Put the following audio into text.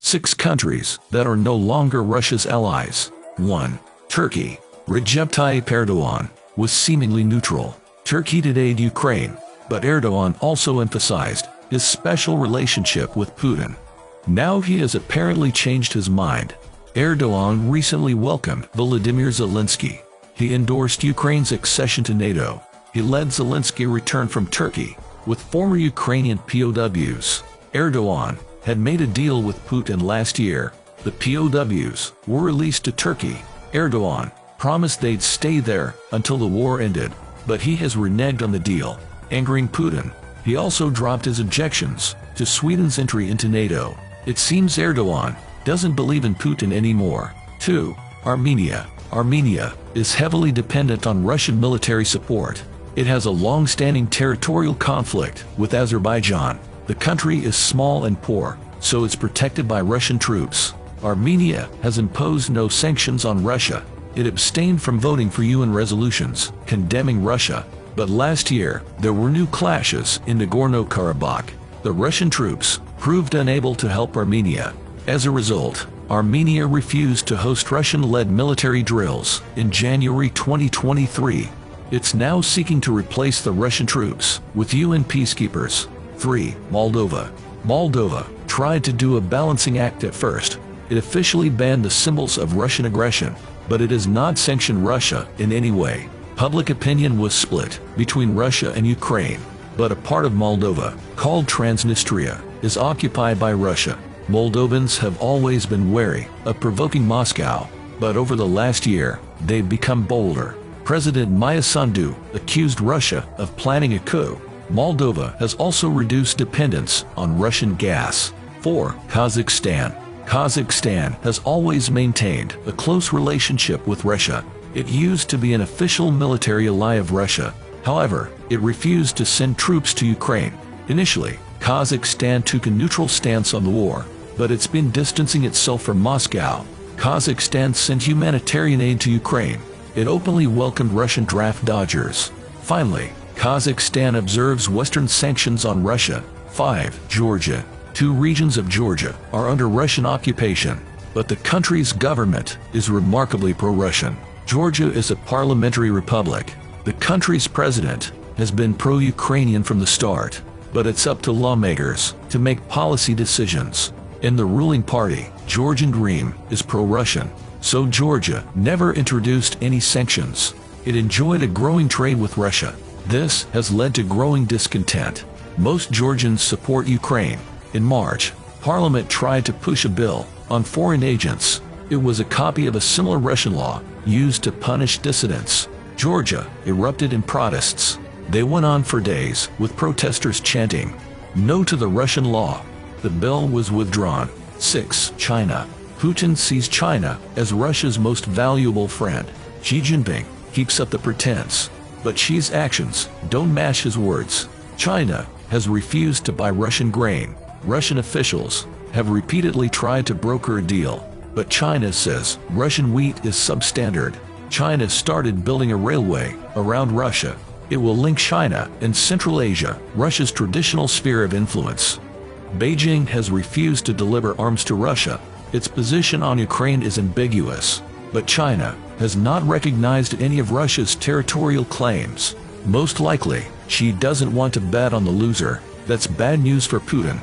6 countries that are no longer Russia's allies. 1. Turkey. Recep Tayyip Erdogan was seemingly neutral. Turkey did aid Ukraine, but Erdogan also emphasized his special relationship with Putin. Now he has apparently changed his mind. Erdogan recently welcomed Volodymyr Zelensky. He endorsed Ukraine's accession to NATO. He led Zelensky return from Turkey with former Ukrainian POWs. Erdogan had made a deal with Putin last year. The POWs were released to Turkey. Erdogan promised they'd stay there until the war ended, but he has reneged on the deal, angering Putin. He also dropped his objections to Sweden's entry into NATO. It seems Erdogan doesn't believe in Putin anymore. 2. Armenia. Armenia is heavily dependent on Russian military support. It has a long-standing territorial conflict with Azerbaijan. The country is small and poor, so it's protected by Russian troops. Armenia has imposed no sanctions on Russia. It abstained from voting for UN resolutions condemning Russia. But last year, there were new clashes in Nagorno-Karabakh. The Russian troops proved unable to help Armenia. As a result, Armenia refused to host Russian-led military drills in January 2023. It's now seeking to replace the Russian troops with UN peacekeepers. 3. Moldova. Moldova tried to do a balancing act at first. It officially banned the symbols of Russian aggression, but it has not sanctioned Russia in any way. Public opinion was split between Russia and Ukraine, but a part of Moldova, called Transnistria, is occupied by Russia. Moldovans have always been wary of provoking Moscow, but over the last year, they've become bolder. President Maya Sandu accused Russia of planning a coup. Moldova has also reduced dependence on Russian gas. 4. Kazakhstan. Kazakhstan has always maintained a close relationship with Russia. It used to be an official military ally of Russia. However, it refused to send troops to Ukraine. Initially, Kazakhstan took a neutral stance on the war, but it's been distancing itself from Moscow. Kazakhstan sent humanitarian aid to Ukraine. It openly welcomed Russian draft dodgers. Finally, Kazakhstan observes Western sanctions on Russia. 5. Georgia. 2 regions of Georgia are under Russian occupation, but the country's government is remarkably pro-Russian. Georgia is a parliamentary republic. The country's president has been pro-Ukrainian from the start, but it's up to lawmakers to make policy decisions. In the ruling party, Georgian Dream is pro-Russian, so Georgia never introduced any sanctions. It enjoyed a growing trade with Russia. This has led to growing discontent. Most Georgians support Ukraine. In March, Parliament tried to push a bill on foreign agents. It was a copy of a similar Russian law used to punish dissidents. Georgia erupted in protests. They went on for days, with protesters chanting, "No to the Russian law." The bill was withdrawn. 6. China. Putin sees China as Russia's most valuable friend. Xi Jinping keeps up the pretense, but Xi's actions don't match his words. China has refused to buy Russian grain. Russian officials have repeatedly tried to broker a deal, but China says Russian wheat is substandard. China started building a railway around Russia. It will link China and Central Asia, Russia's traditional sphere of influence. Beijing has refused to deliver arms to Russia. Its position on Ukraine is ambiguous, but China has not recognized any of Russia's territorial claims. Most likely, Xi doesn't want to bet on the loser. That's bad news for Putin.